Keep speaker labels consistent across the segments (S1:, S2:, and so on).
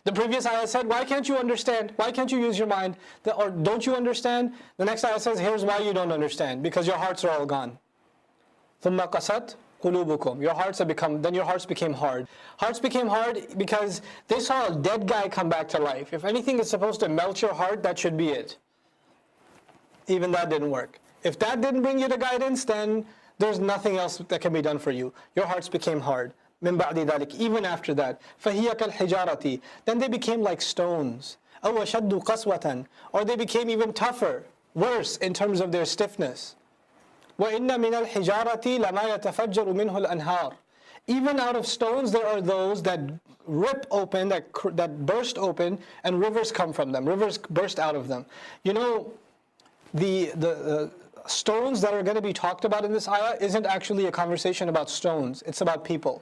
S1: The previous ayah said, why can't you understand? Why can't you use your mind? Or don't you understand? The next ayah says, here's why you don't understand. Because your hearts are all gone. ثُمَّ قَسَتْ قُلُوبُكُمْ. Your hearts became hard. Hearts became hard because they saw a dead guy come back to life. If anything is supposed to melt your heart, that should be it. Even that didn't work. If that didn't bring you to guidance, then there's nothing else that can be done for you. Your hearts became hard. مِن بَعْدِ ذَلِكَ. Even after that. فَهِيَ كَالْحِجَارَةِ. Then they became like stones. أَوْ أَشَدُّ قَسْوَةً. Or they became even tougher, worse in terms of their stiffness. وَإِنَّ مِنَ الْحِجَارَةِ لَمَا يَتَفَجَّرُ مِنْهُ الْأَنْهَارِ. Even out of stones there are those that rip open, that burst open, and rivers come from them. Rivers burst out of them. You know, the stones that are going to be talked about in this ayah isn't actually a conversation about stones. It's about people.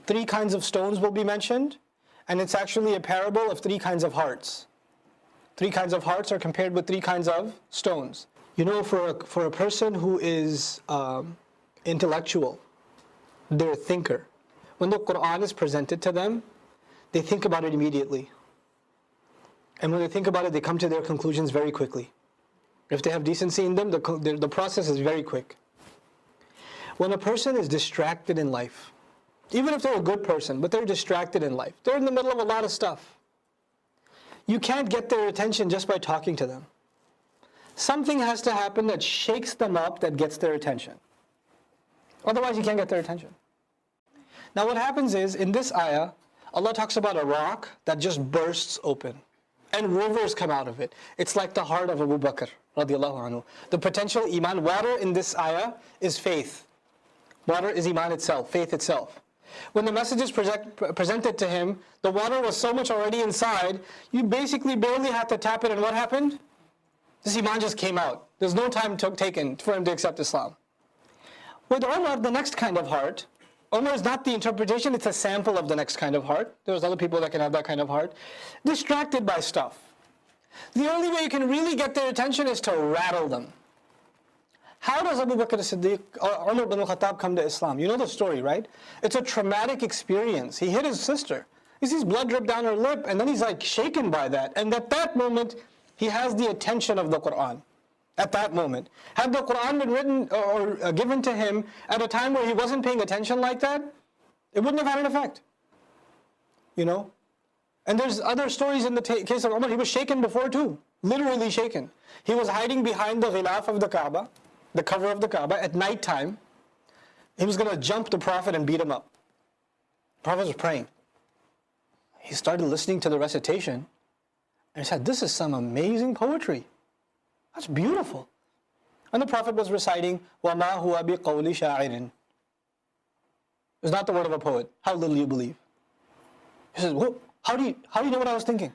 S1: 3 kinds of stones will be mentioned, and it's actually a parable of 3 kinds of hearts. 3 kinds of hearts are compared with 3 kinds of stones. You know, for a person who is intellectual, they're a thinker. When the Quran is presented to them, they think about it immediately. And when they think about it, they come to their conclusions very quickly. If they have decency in them, the process is very quick. When a person is distracted in life, even if they're a good person, but they're distracted in life, they're in the middle of a lot of stuff, you can't get their attention just by talking to them. Something has to happen that shakes them up, that gets their attention. Otherwise, you can't get their attention. Now what happens is, in this ayah, Allah talks about a rock that just bursts open, and rivers come out of it. It's like the heart of Abu Bakr, radiallahu anhu. The potential iman, water in this ayah is faith. Water is iman itself, faith itself. When the message is presented to him, the water was so much already inside, you basically barely had to tap it, and what happened? This iman just came out. There's no time taken for him to accept Islam. With Umar, the next kind of heart, Umar is not the interpretation, it's a sample of the next kind of heart. There's other people that can have that kind of heart. Distracted by stuff. The only way you can really get their attention is to rattle them. How does Abu Bakr as-Siddiq or Umar ibn al-Khattab come to Islam? You know the story, right? It's a traumatic experience. He hit his sister. He sees blood drip down her lip, and then he's like shaken by that. And at that moment, he has the attention of the Quran. At that moment. Had the Quran been written or given to him at a time where he wasn't paying attention like that, it wouldn't have had an effect. You know? And there's other stories in the case of Umar, he was shaken before too. Literally shaken. He was hiding behind the ghilaf of the Kaaba, the cover of the Kaaba, at night time. He was going to jump the Prophet and beat him up. The Prophet was praying. He started listening to the recitation, and he said, this is some amazing poetry. That's beautiful. And the Prophet was reciting, وَمَا هُوَ بِقَوْلِ شَاعِرٍ. It's not the word of a poet. How little you believe. He says, how do you know what I was thinking?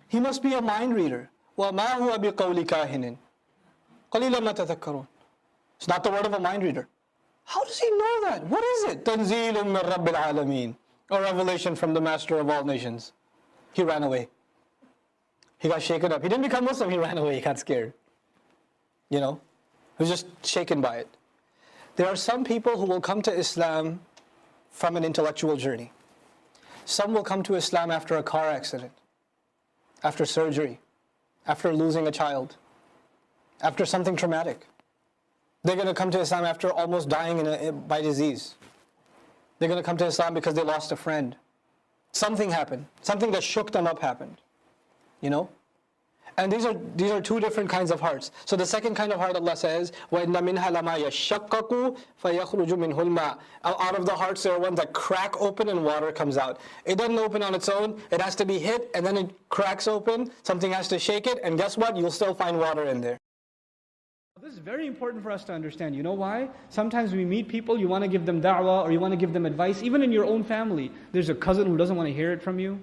S1: He must be a mind reader. وَمَا هُوَ بِقَوْلِ كَاهِنٍ قَلِيلًا مَا تَذَكَّرُونَ. It's not the word of a mind reader. How does he know that? What is it? تَنْزِيلٌ مِّن رَبِّ الْعَالَمِينَ. A revelation from the Master of all nations. He ran away. He got shaken up. He didn't become Muslim, he ran away, he got scared. You know, he was just shaken by it. There are some people who will come to Islam from an intellectual journey. Some will come to Islam after a car accident, after surgery, after losing a child, after something traumatic. They're going to come to Islam after almost dying by disease. They're going to come to Islam because they lost a friend. Something happened. Something that shook them up happened. You know? And these are 2 different kinds of hearts. So the second kind of heart, Allah says, وَإِنَّ مِنْهَا لَمَا يَشَّقَّقُ فَيَخْرُجُ مِنْهُ الْمَاءُ. Out of the hearts there are ones that crack open and water comes out. It doesn't open on its own. It has to be hit and then it cracks open. Something has to shake it, and guess what? You'll still find water in there. This is very important for us to understand. You know why? Sometimes we meet people, you want to give them da'wah or you want to give them advice. Even in your own family, there's a cousin who doesn't want to hear it from you.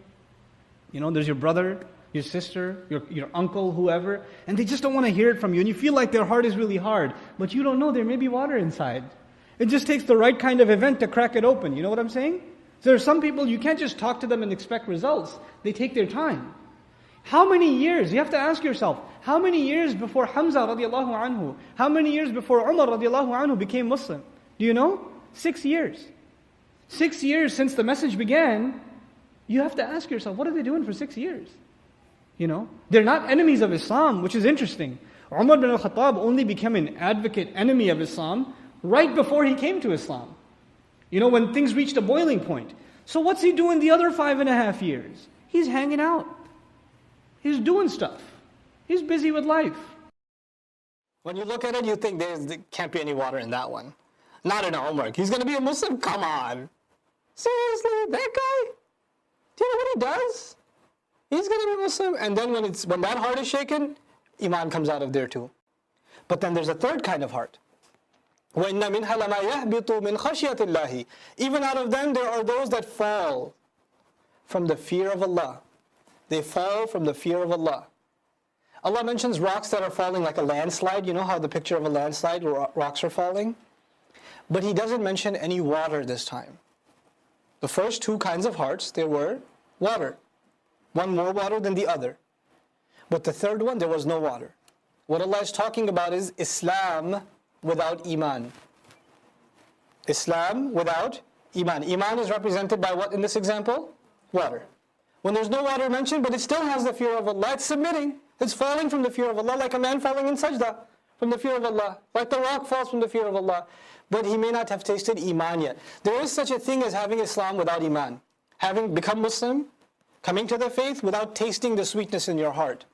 S1: You know, there's your brother, your sister, your uncle, whoever, and they just don't want to hear it from you, and you feel like their heart is really hard, but you don't know there may be water inside. It just takes the right kind of event to crack it open. You know what I'm saying? So there are some people, you can't just talk to them and expect results. They take their time. How many years? You have to ask yourself, how many years before Hamza radiallahu anhu, how many years before Umar radiallahu anhu became Muslim? Do you know? 6 years. 6 years since the message began,
S2: You have to ask yourself, what are they doing for 6 years? They're not enemies of Islam, which is interesting. Umar bin al-Khattab only became an advocate enemy of Islam right before he came to Islam. When things reached a boiling point. So what's he doing the other 5.5 years? He's hanging out. He's doing stuff. He's busy with life.
S1: When you look at it, you think there can't be any water in that one. Not in Umar. He's going to be a Muslim? Come on. Seriously? That guy? Do you know what he does? He's going to be Muslim. And then when that heart is shaken, Iman comes out of there too. But then there's a third kind of heart. وَإِنَّ مِنْهَا لَمَا يَهْبِطُ مِنْ خَشْيَةِ اللَّهِ. Even out of them, there are those that fall from the fear of Allah. They fall from the fear of Allah. Allah mentions rocks that are falling like a landslide. You know how the picture of a landslide where rocks are falling? But He doesn't mention any water this time. The first two kinds of hearts, they were water. One more water than the other. But the third one, there was no water. What Allah is talking about is Islam without Iman. Islam without Iman. Iman is represented by what in this example? Water. When there's no water mentioned, but it still has the fear of Allah, it's submitting. It's falling from the fear of Allah, like a man falling in sajda from the fear of Allah. Like the rock falls from the fear of Allah. But he may not have tasted Iman yet. There is such a thing as having Islam without Iman. Having become Muslim, coming to the faith without tasting the sweetness in your heart.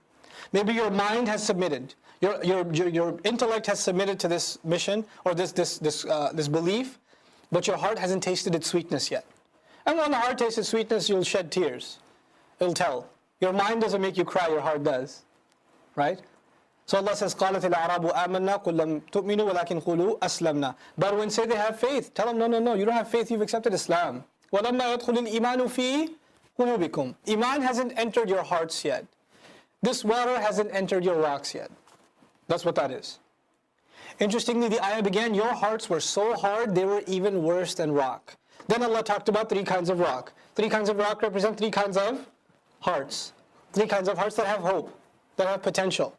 S1: Maybe your mind has submitted. Your intellect has submitted to this mission or this belief, but your heart hasn't tasted its sweetness yet. And when the heart tastes its sweetness, you'll shed tears. It'll tell. Your mind doesn't make you cry, your heart does. Right? So Allah says, قَالَتِ الْأَعْرَابُ آمَنَّا قُلْ لَمْ تُؤْمِنُوا وَلَكِنْ قُولُوا أَسْلَمْنَا. But when say they have faith, tell them, no, you don't have faith, you've accepted Islam. وَلَمَّا يَدْخُلِ الْإِيمَانُ فِي قُلُوبِكُمْ. Iman hasn't entered your hearts yet. This water hasn't entered your rocks yet. That's what that is. Interestingly, the ayah began, your hearts were so hard, they were even worse than rock. Then Allah talked about 3 kinds of rock. 3 kinds of rock represent 3 kinds of hearts. 3 kinds of hearts that have hope, that have potential.